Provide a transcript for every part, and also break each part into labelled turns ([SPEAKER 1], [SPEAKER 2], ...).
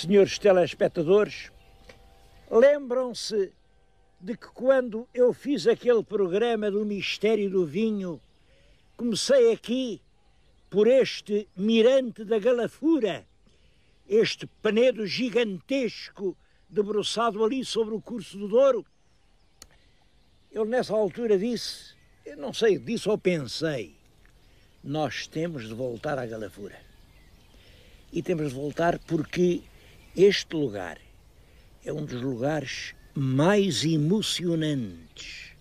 [SPEAKER 1] senhores telespectadores, lembram-se de que quando eu fiz aquele programa do Mistério do Vinho, comecei aqui por este mirante da Galafura, este penedo gigantesco debruçado ali sobre o curso do Douro. Eu nessa altura disse, eu não sei, disse ou pensei, nós temos de voltar à Galafura. E temos de voltar porque este lugar é um dos lugares mais emocionantes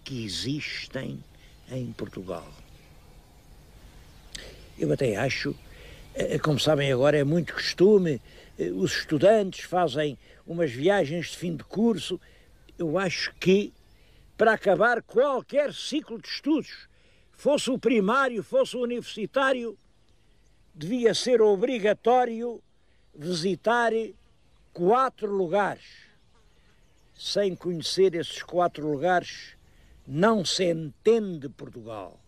[SPEAKER 1] que existem em Portugal. Eu até acho, como sabem agora, é muito costume, os estudantes fazem umas viagens de fim de curso. Eu acho que, para acabar qualquer ciclo de estudos, fosse o primário, fosse o universitário, devia ser obrigatório visitar 4 lugares. Sem conhecer esses 4 lugares, não se entende Portugal.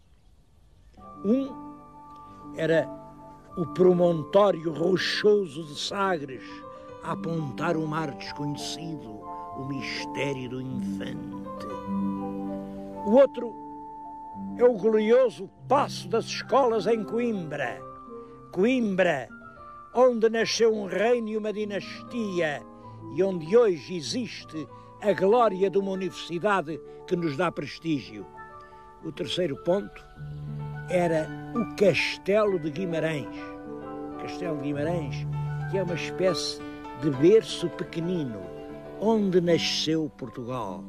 [SPEAKER 1] Era o promontório rochoso de Sagres, a apontar o mar desconhecido, o mistério do infante. O outro é o glorioso Paço das Escolas em Coimbra. Coimbra, onde nasceu um reino e uma dinastia e onde hoje existe a glória de uma universidade que nos dá prestígio. O terceiro ponto era o Castelo de Guimarães. Castelo de Guimarães, que é uma espécie de berço pequenino, onde nasceu Portugal.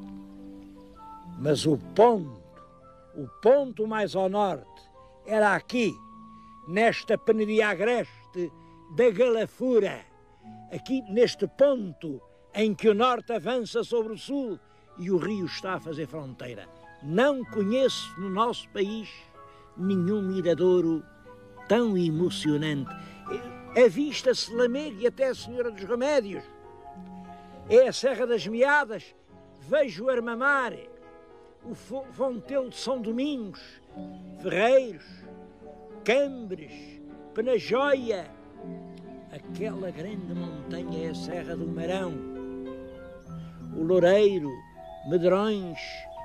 [SPEAKER 1] Mas o ponto mais ao norte, era aqui, nesta penedia agreste da Galafura, aqui neste ponto em que o norte avança sobre o sul e o rio está a fazer fronteira. Não conheço no nosso país nenhum miradouro tão emocionante. A vista se lamega e até a Senhora dos Remédios. É a Serra das Meadas, vejo o Armamar, o Fontelo de São Domingos, Ferreiros, Cambres, Penajóia. Aquela grande montanha é a Serra do Marão, o Loureiro, Medrões,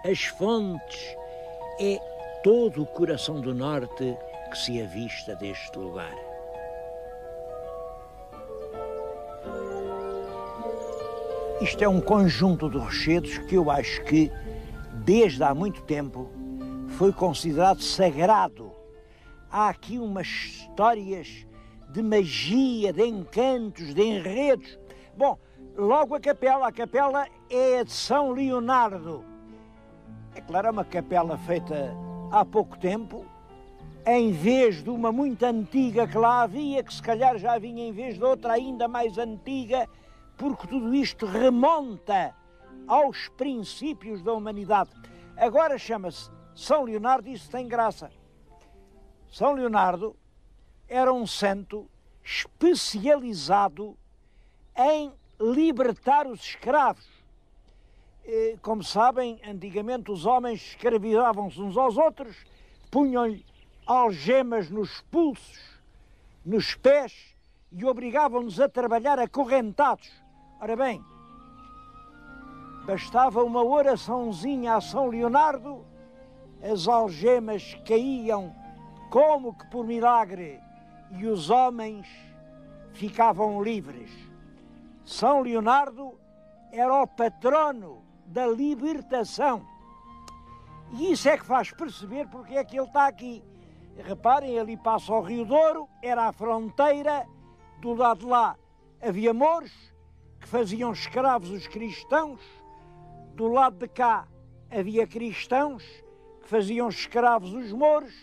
[SPEAKER 1] as Fontes, é todo o coração do norte que se avista deste lugar. Isto é um conjunto de rochedos que eu acho que, desde há muito tempo, foi considerado sagrado. Há aqui umas histórias de magia, de encantos, de enredos. Bom, logo a capela é a de São Leonardo. É claro, é uma capela feita há pouco tempo, em vez de uma muito antiga que lá havia, que se calhar já vinha em vez de outra ainda mais antiga, porque tudo isto remonta aos princípios da humanidade. Agora chama-se São Leonardo e isso tem graça. São Leonardo era um santo especializado em libertar os escravos. Como sabem, antigamente os homens escravizavam-se uns aos outros, punham-lhe algemas nos pulsos, nos pés e obrigavam-nos a trabalhar acorrentados. Ora bem, bastava uma oraçãozinha a São Leonardo, as algemas caíam como que por milagre e os homens ficavam livres. São Leonardo era o patrono da libertação. E isso é que faz perceber porque é que ele está aqui. Reparem, ali passa o Rio Douro, era a fronteira, do lado de lá havia mouros que faziam escravos os cristãos, do lado de cá havia cristãos que faziam escravos os mouros.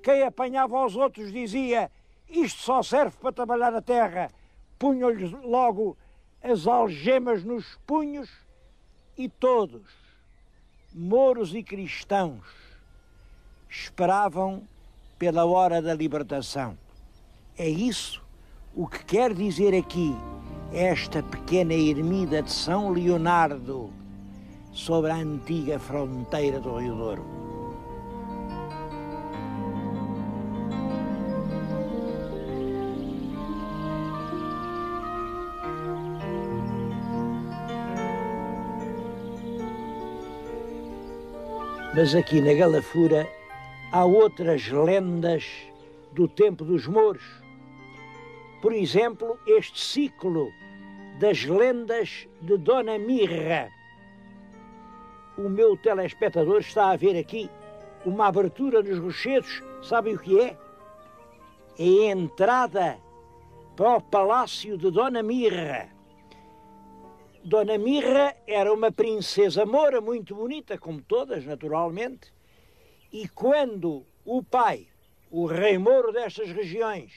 [SPEAKER 1] Quem apanhava aos outros dizia: isto só serve para trabalhar a terra. Punham-lhes logo as algemas nos punhos e todos, mouros e cristãos, esperavam pela hora da libertação. É isso o que quer dizer aqui esta pequena ermida de São Leonardo sobre a antiga fronteira do Rio Douro. Mas aqui na Galafura há outras lendas do tempo dos mouros. Por exemplo, este ciclo das lendas de Dona Mirra. O meu telespectador está a ver aqui uma abertura nos rochedos. Sabem o que é? É a entrada para o palácio de Dona Mirra. Dona Mirra era uma princesa moura muito bonita, como todas, naturalmente, e quando o pai, o rei mouro destas regiões,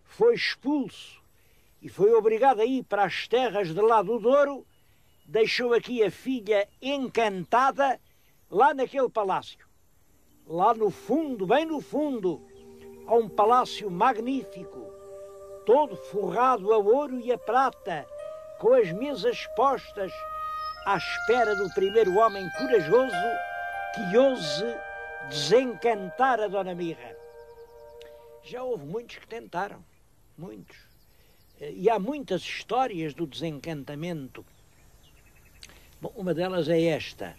[SPEAKER 1] foi expulso e foi obrigado a ir para as terras de lá do Douro, deixou aqui a filha encantada lá naquele palácio. Lá no fundo, bem no fundo, há um palácio magnífico, todo forrado a ouro e a prata, com as mesas postas à espera do primeiro homem corajoso que ouse desencantar a Dona Mirra. Já houve muitos que tentaram, muitos. E há muitas histórias do desencantamento. Bom, uma delas é esta.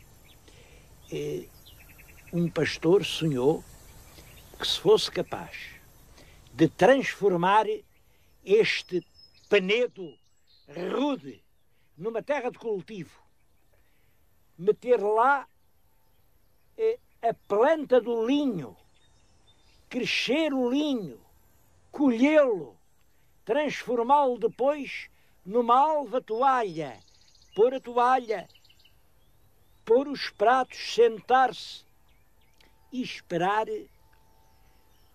[SPEAKER 1] Um pastor sonhou que se fosse capaz de transformar este Penedo rude numa terra de cultivo, meter lá a planta do linho, crescer o linho, colhê-lo, transformá-lo depois numa alva toalha, pôr a toalha, pôr os pratos, sentar-se e esperar.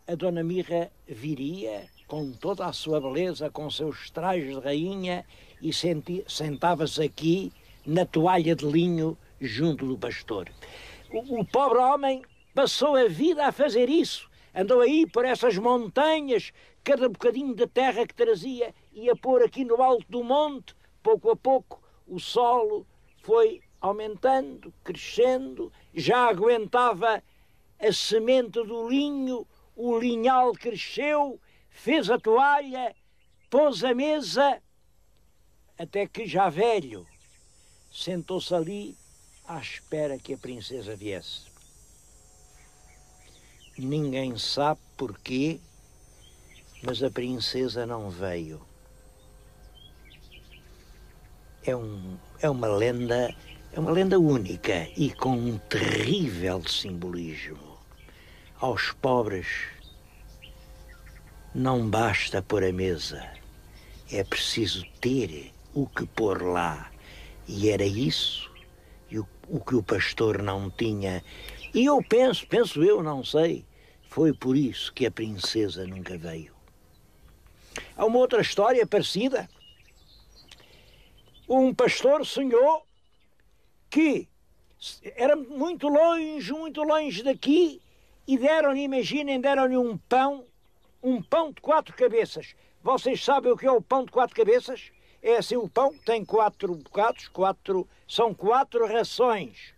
[SPEAKER 1] A Dona Mirra viria com toda a sua beleza, com seus trajes de rainha, e sentava-se aqui na toalha de linho junto do pastor. O pobre homem passou a vida a fazer isso. Andou aí por essas montanhas, cada bocadinho de terra que trazia, ia pôr aqui no alto do monte. Pouco a pouco o solo foi aumentando, crescendo, já aguentava a semente do linho, o linhal cresceu, fez a toalha, pôs a mesa, até que, já velho, sentou-se ali à espera que a princesa viesse. Ninguém sabe porquê, mas a princesa não veio. É uma lenda única e com um terrível simbolismo. Aos pobres não basta pôr a mesa, é preciso ter o que pôr lá. E era isso o que o pastor não tinha. E eu penso, não sei, foi por isso que a princesa nunca veio. Há uma outra história parecida. Um pastor sonhou que era muito longe daqui, e deram-lhe um pão de 4 cabeças. Vocês sabem o que é o pão de 4 cabeças? É assim, o pão tem 4 bocados, são 4 rações.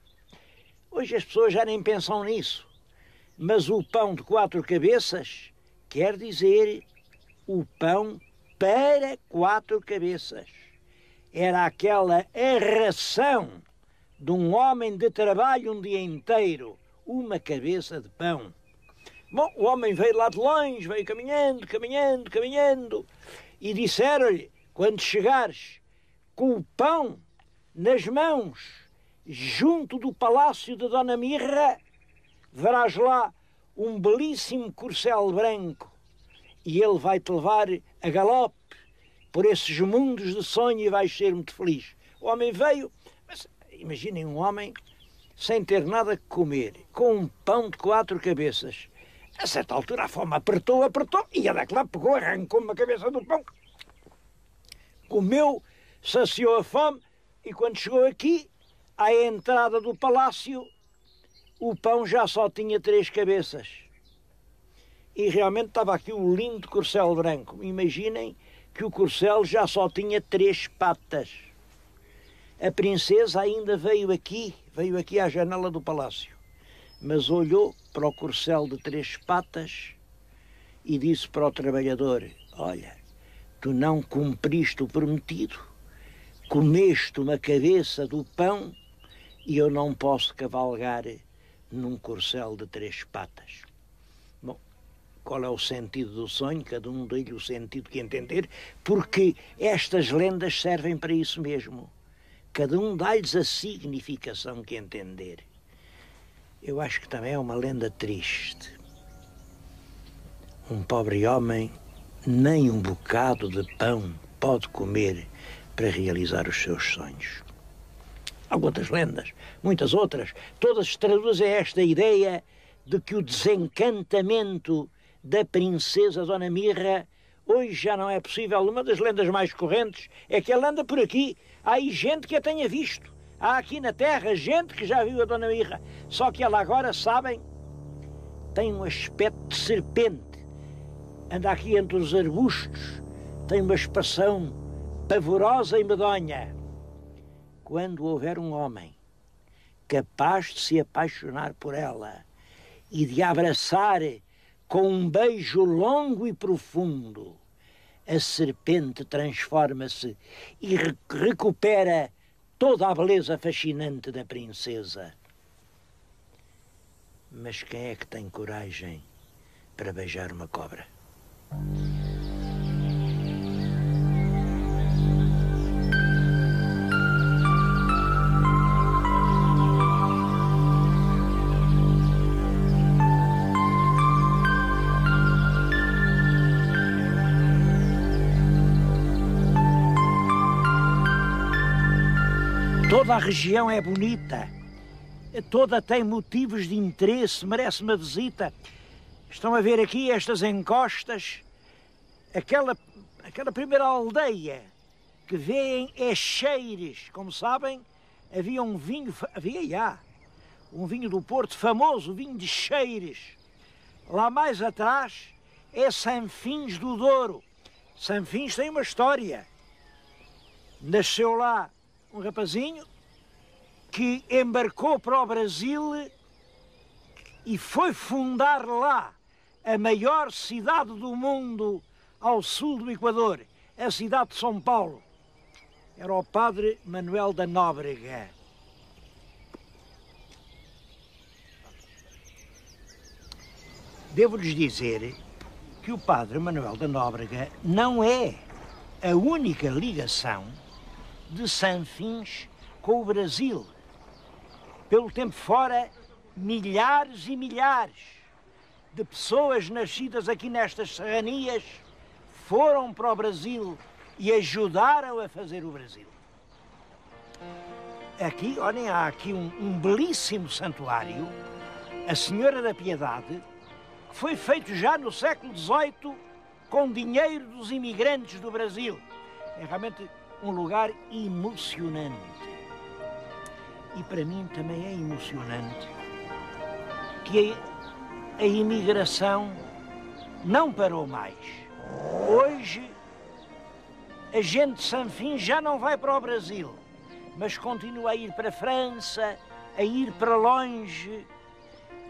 [SPEAKER 1] Hoje as pessoas já nem pensam nisso. Mas o pão de 4 cabeças quer dizer o pão para 4 cabeças. Era aquela ração de um homem de trabalho um dia inteiro, uma cabeça de pão. Bom, o homem veio lá de longe, veio caminhando, e disseram-lhe: quando chegares com o pão nas mãos, junto do palácio de Dona Mirra, verás lá um belíssimo corcel branco, e ele vai-te levar a galope por esses mundos de sonho e vais ser muito feliz. O homem veio, mas imaginem um homem sem ter nada que comer, com um pão de 4 cabeças. A certa altura a fome apertou, e ele é que lá pegou, arrancou uma cabeça do pão, comeu, saciou a fome, e quando chegou aqui, à entrada do palácio, o pão já só tinha 3 cabeças. E realmente estava aqui o lindo corcel branco. Imaginem que o corcel já só tinha 3 patas. A princesa ainda veio aqui à janela do palácio, mas olhou para o corcel de 3 patas e disse para o trabalhador: olha, tu não cumpriste o prometido, comeste uma cabeça do pão e eu não posso cavalgar num corcel de 3 patas. Bom, qual é o sentido do sonho? Cada um dê-lhe o sentido que entender, porque estas lendas servem para isso mesmo. Cada um dá-lhes a significação que entender. Eu acho que também é uma lenda triste. Um pobre homem nem um bocado de pão pode comer para realizar os seus sonhos. Há outras lendas, muitas outras, todas traduzem esta ideia de que o desencantamento da princesa Dona Mirra hoje já não é possível. Uma das lendas mais correntes é que ela anda por aqui. Há aí gente que a tenha visto. Há aqui na terra gente que já viu a Dona Mirra. Só que ela agora, sabem, tem um aspecto de serpente. Anda aqui entre os arbustos, tem uma expressão pavorosa e medonha. Quando houver um homem capaz de se apaixonar por ela e de a abraçar com um beijo longo e profundo, a serpente transforma-se e recupera toda a beleza fascinante da princesa. Mas quem é que tem coragem para beijar uma cobra? Toda a região é bonita, toda tem motivos de interesse, merece uma visita. Estão a ver aqui estas encostas, aquela primeira aldeia que vêem é Cheires. Como sabem, havia um vinho do Porto famoso, o vinho de Cheires. Lá mais atrás é Sanfins do Douro. Sanfins tem uma história. Nasceu lá um rapazinho que embarcou para o Brasil e foi fundar lá a maior cidade do mundo ao sul do Equador, a cidade de São Paulo. Era o padre Manuel da Nóbrega. Devo-lhes dizer que o padre Manuel da Nóbrega não é a única ligação de Sanfins com o Brasil. Pelo tempo fora, milhares e milhares de pessoas nascidas aqui nestas serranias foram para o Brasil e ajudaram a fazer o Brasil. Aqui, olhem, há aqui um belíssimo santuário, a Senhora da Piedade, que foi feito já no século XVIII com dinheiro dos imigrantes do Brasil. É realmente um lugar emocionante. E para mim também é emocionante que a imigração não parou mais. Hoje, a gente de Sanfins já não vai para o Brasil, mas continua a ir para a França, a ir para longe,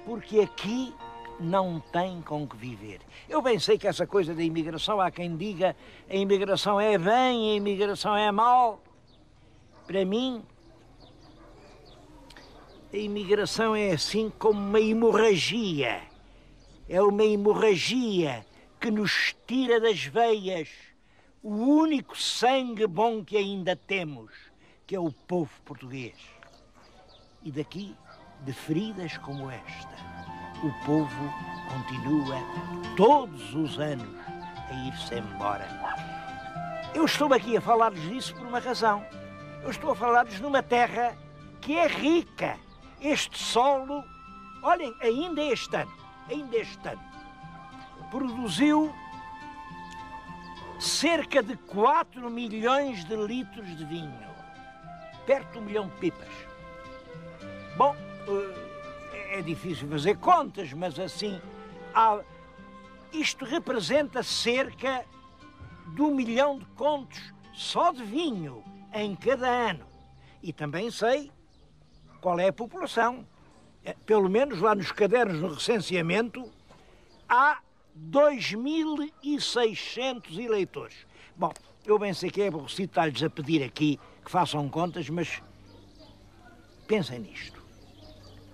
[SPEAKER 1] porque aqui não tem com que viver. Eu bem sei que essa coisa da imigração, há quem diga a imigração é bem, a imigração é mal. Para mim, a imigração é assim como uma hemorragia. É uma hemorragia que nos tira das veias o único sangue bom que ainda temos, que é o povo português. E daqui, de feridas como esta, o povo continua todos os anos a ir-se embora. Eu estou aqui a falar-lhes disso por uma razão. Eu estou a falar-lhes numa terra que é rica. Este solo, olhem, ainda este ano, produziu cerca de 4 milhões de litros de vinho, perto de 1 milhão de pipas. Bom, é difícil fazer contas, mas assim, isto representa cerca de 1 milhão de contos só de vinho em cada ano. E também sei qual é a população. Pelo menos lá nos cadernos no recenseamento há 2.600 eleitores. Bom, eu bem sei que é aborrecido estar-lhes a pedir aqui que façam contas, mas pensem nisto.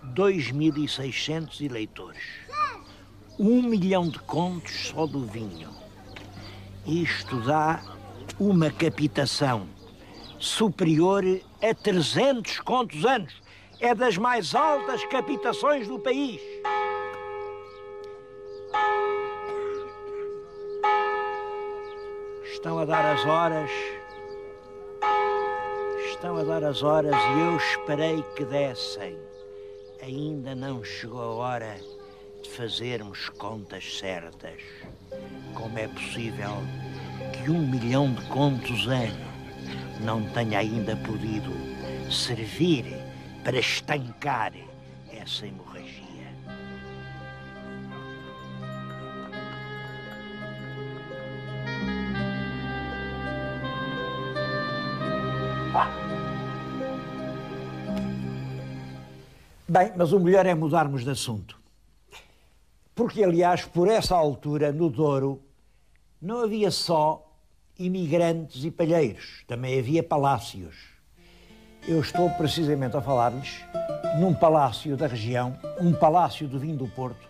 [SPEAKER 1] 2.600 eleitores. 1 milhão de contos só do vinho. Isto dá uma capitação superior a 300 contos anos. É das mais altas capitações do país. Estão a dar as horas. Estão a dar as horas e eu esperei que dessem. Ainda não chegou a hora de fazermos contas certas. Como é possível que 1 milhão de contos ano não tenha ainda podido servir para estancar essa hemorragia? Bem, mas o melhor é mudarmos de assunto. Porque, aliás, por essa altura, no Douro, não havia só imigrantes e palheiros, também havia palácios. Eu estou precisamente a falar-lhes num palácio da região, um palácio do vinho do Porto,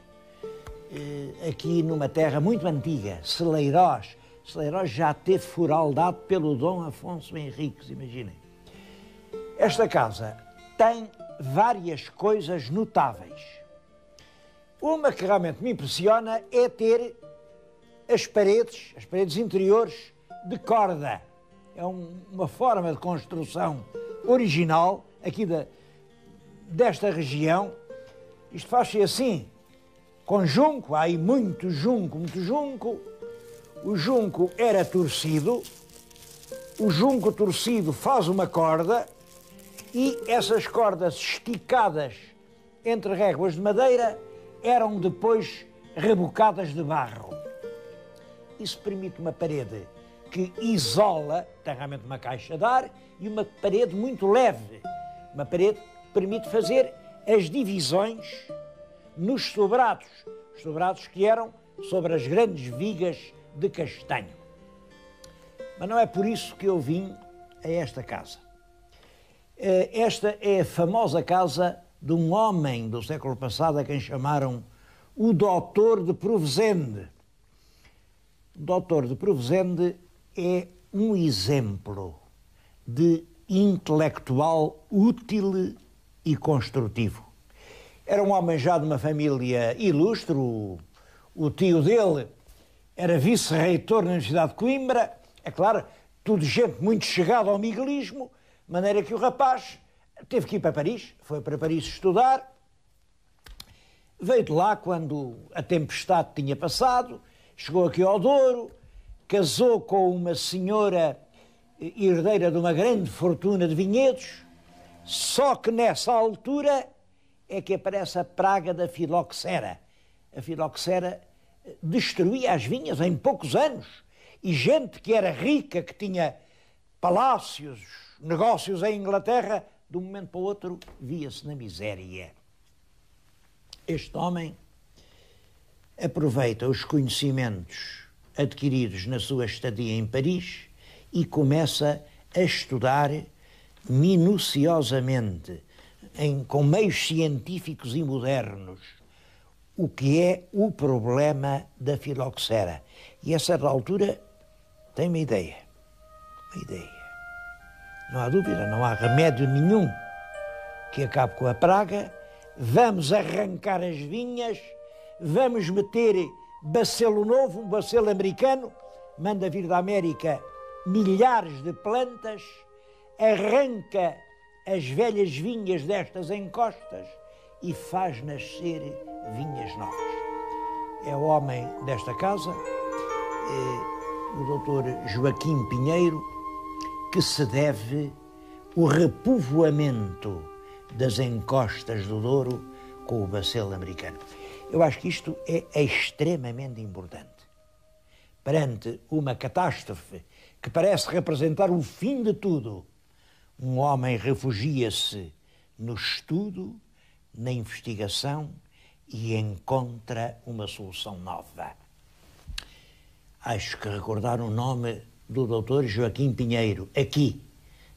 [SPEAKER 1] aqui numa terra muito antiga, Celeiroz. Celeiroz já teve fural dado pelo Dom Afonso Henriques, imaginem. Esta casa tem várias coisas notáveis. Uma que realmente me impressiona é ter as paredes interiores de corda. É uma forma de construção original aqui desta região. Isto faz-se assim, com junco, há aí muito junco, muito junco. O junco era torcido, o junco torcido faz uma corda e essas cordas esticadas entre réguas de madeira eram depois rebocadas de barro. Isso permite uma parede que isola, tem realmente uma caixa de ar, e uma parede muito leve. Uma parede que permite fazer as divisões nos sobrados. Os sobrados que eram sobre as grandes vigas de castanho. Mas não é por isso que eu vim a esta casa. Esta é a famosa casa de um homem do século passado a quem chamaram o Doutor de Provenzende. O Doutor de Provenzende é um exemplo de intelectual útil e construtivo. Era um homem já de uma família ilustre, o tio dele era vice-reitor na Universidade de Coimbra, é claro, tudo gente muito chegada ao miguelismo, de maneira que o rapaz teve que ir para Paris, foi para Paris estudar, veio de lá quando a tempestade tinha passado, chegou aqui ao Douro, casou com uma senhora herdeira de uma grande fortuna de vinhedos, só que nessa altura é que aparece a praga da filoxera. A filoxera destruía as vinhas em poucos anos e gente que era rica, que tinha palácios, negócios em Inglaterra, de um momento para o outro via-se na miséria. Este homem aproveita os conhecimentos adquiridos na sua estadia em Paris e começa a estudar minuciosamente, com meios científicos e modernos, o que é o problema da filoxera. E a certa altura tem uma ideia. Não há dúvida, não há remédio nenhum que acabe com a praga. Vamos arrancar as vinhas, vamos meter bacelo novo, um bacelo americano, manda vir da América milhares de plantas, arranca as velhas vinhas destas encostas e faz nascer vinhas novas. É o homem desta casa, o doutor Joaquim Pinheiro, que se deve o repovoamento das encostas do Douro com o bacelo americano. Eu acho que isto é extremamente importante. Perante uma catástrofe que parece representar o fim de tudo, um homem refugia-se no estudo, na investigação e encontra uma solução nova. Acho que recordar o nome do Dr. Joaquim Pinheiro, aqui,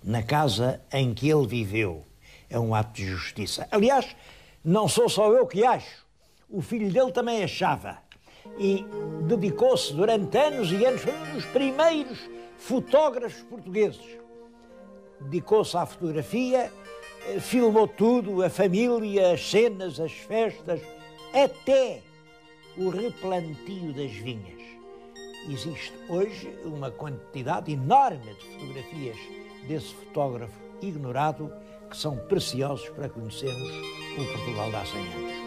[SPEAKER 1] na casa em que ele viveu, é um ato de justiça. Aliás, Não sou só eu que acho. O filho dele também achava. E dedicou-se durante anos e anos, foi um dos primeiros fotógrafos portugueses. Dedicou-se à fotografia, filmou tudo, a família, as cenas, as festas, até o replantio das vinhas. Existe hoje uma quantidade enorme de fotografias desse fotógrafo ignorado que são preciosos para conhecermos o Portugal de há 100 anos.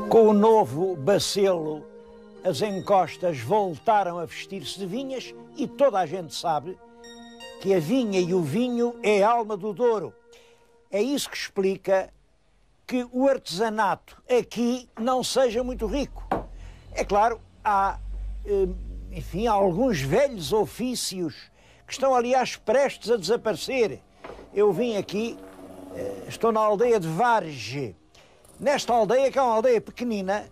[SPEAKER 1] Com o novo Bacelo, as encostas voltaram a vestir-se de vinhas e toda a gente sabe que a vinha e o vinho é a alma do Douro. É isso que explica que o artesanato aqui não seja muito rico. É claro, há, enfim, alguns velhos ofícios que estão, aliás, prestes a desaparecer. Eu vim aqui, estou na aldeia de Varge. Nesta aldeia, que é uma aldeia pequenina,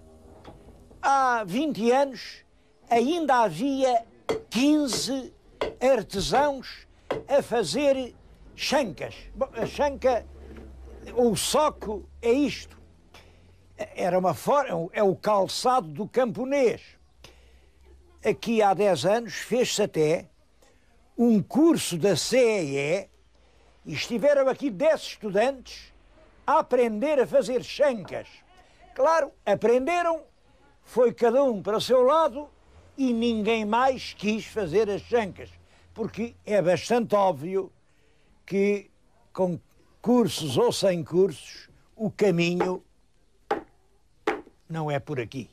[SPEAKER 1] há 20 anos ainda havia 15 artesãos a fazer chancas. Bom, a chanca, o soco é isto. Era uma forma, é o calçado do camponês. Aqui há 10 anos fez-se até um curso da CEE e estiveram aqui 10 estudantes a aprender a fazer chancas. Claro, aprenderam, foi cada um para o seu lado e ninguém mais quis fazer as chancas, porque é bastante óbvio que com cursos ou sem cursos o caminho não é por aqui.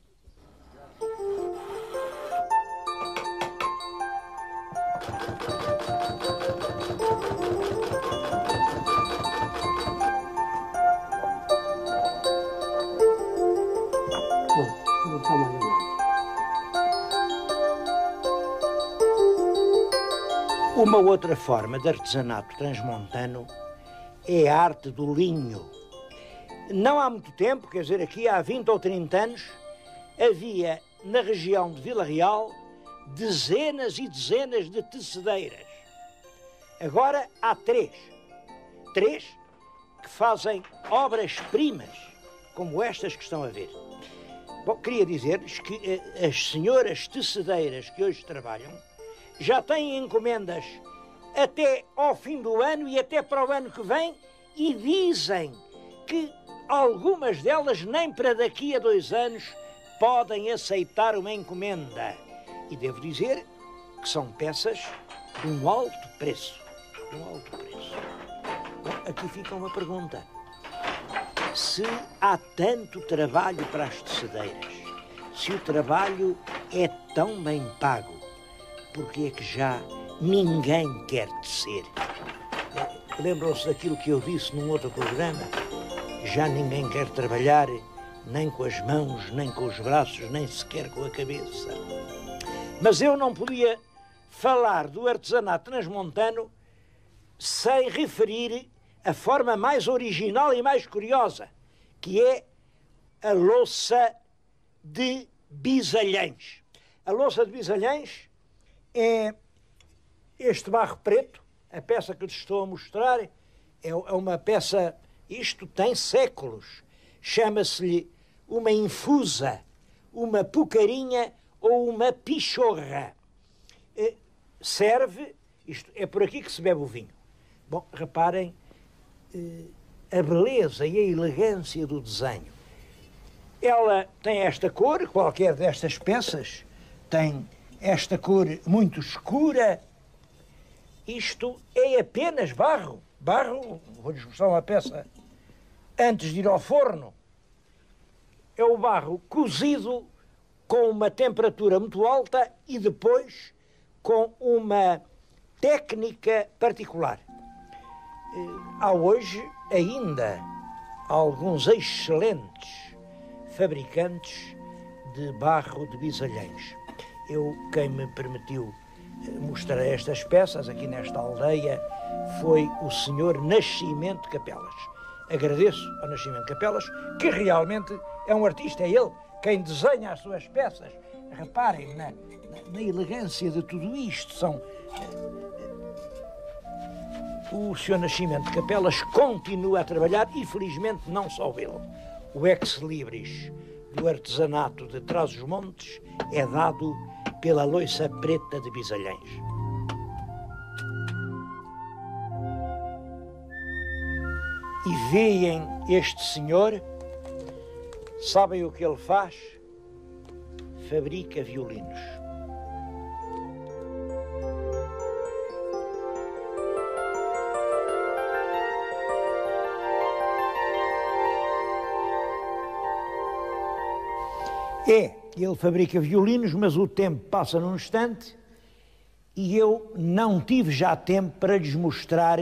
[SPEAKER 1] Uma outra forma de artesanato transmontano é a arte do linho. Não há muito tempo, quer dizer, aqui há 20 ou 30 anos, havia na região de Vila Real dezenas e dezenas de tecedeiras. Agora há três que fazem obras-primas, como estas que estão a ver. Bom, queria dizer-lhes que as senhoras tecedeiras que hoje trabalham já têm encomendas até ao fim do ano e até para o ano que vem e dizem que algumas delas nem para daqui a 2 anos podem aceitar uma encomenda. E devo dizer que são peças de um alto preço. Bom, aqui fica uma pergunta. Se há tanto trabalho para as tecedeiras, se o trabalho é tão bem pago, porque é que já ninguém quer tecer? Lembram-se daquilo que eu disse num outro programa? Já ninguém quer trabalhar nem com as mãos, nem com os braços, nem sequer com a cabeça. Mas eu não podia falar do artesanato transmontano sem referir a forma mais original e mais curiosa, que é a louça de Bisalhães. A louça de Bisalhães é este barro preto, a peça que lhes estou a mostrar, é uma peça, isto tem séculos, chama-se-lhe uma infusa, uma pucarinha ou uma pichorra. Serve, isto é por aqui que se bebe o vinho. Bom, reparem a beleza e a elegância do desenho. Ela tem esta cor, qualquer destas peças tem esta cor muito escura. Isto é apenas barro. Barro, vou-lhes mostrar uma peça antes de ir ao forno. É o barro cozido com uma temperatura muito alta e depois com uma técnica particular. Há hoje ainda alguns excelentes fabricantes de barro de Bisalhães. Quem me permitiu mostrar estas peças aqui nesta aldeia foi o senhor Nascimento Capelas. agradeço ao Nascimento Capelas, que realmente é um artista, é ele quem desenha as suas peças. Reparem na elegância de tudo isto. O Sr. Nascimento Capelas continua a trabalhar e, felizmente, não só ele. O ex-libris do artesanato de Trás-os-Montes é dado pela Loiça Preta de Bisalhães. E veem este senhor, sabem o que ele faz? Fabrica violinos. Ele fabrica violinos, mas o tempo passa num instante e eu não tive já tempo para lhes mostrar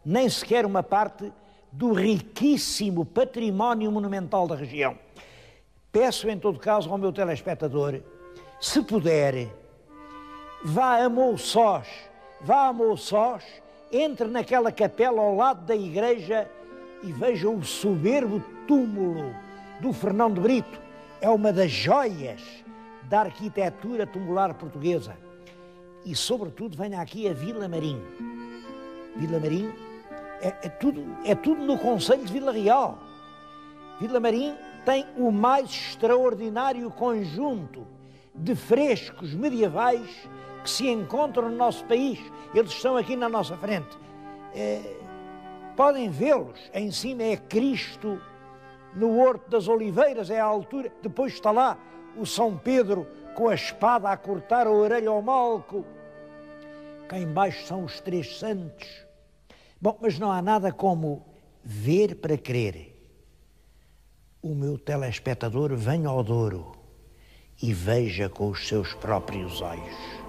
[SPEAKER 1] nem sequer uma parte do riquíssimo património monumental da região. Peço, em todo caso, ao meu telespectador, se puder, vá a Mouçós, entre naquela capela ao lado da igreja e veja o soberbo túmulo do Fernão de Brito. É uma das joias da arquitetura tumular portuguesa. E, sobretudo, venha aqui a Vila Marim. Vila Marim é tudo no concelho de Vila Real. Vila Marim tem o mais extraordinário conjunto de frescos medievais que se encontram no nosso país. Eles estão aqui na nossa frente. Podem vê-los. Em cima é Cristo, no Horto das Oliveiras, é a altura. Depois está lá o São Pedro com a espada a cortar a orelha ao Malco. Cá embaixo são os três santos. Bom, mas não há nada como ver para crer. O meu telespectador venha ao Douro e veja com os seus próprios olhos.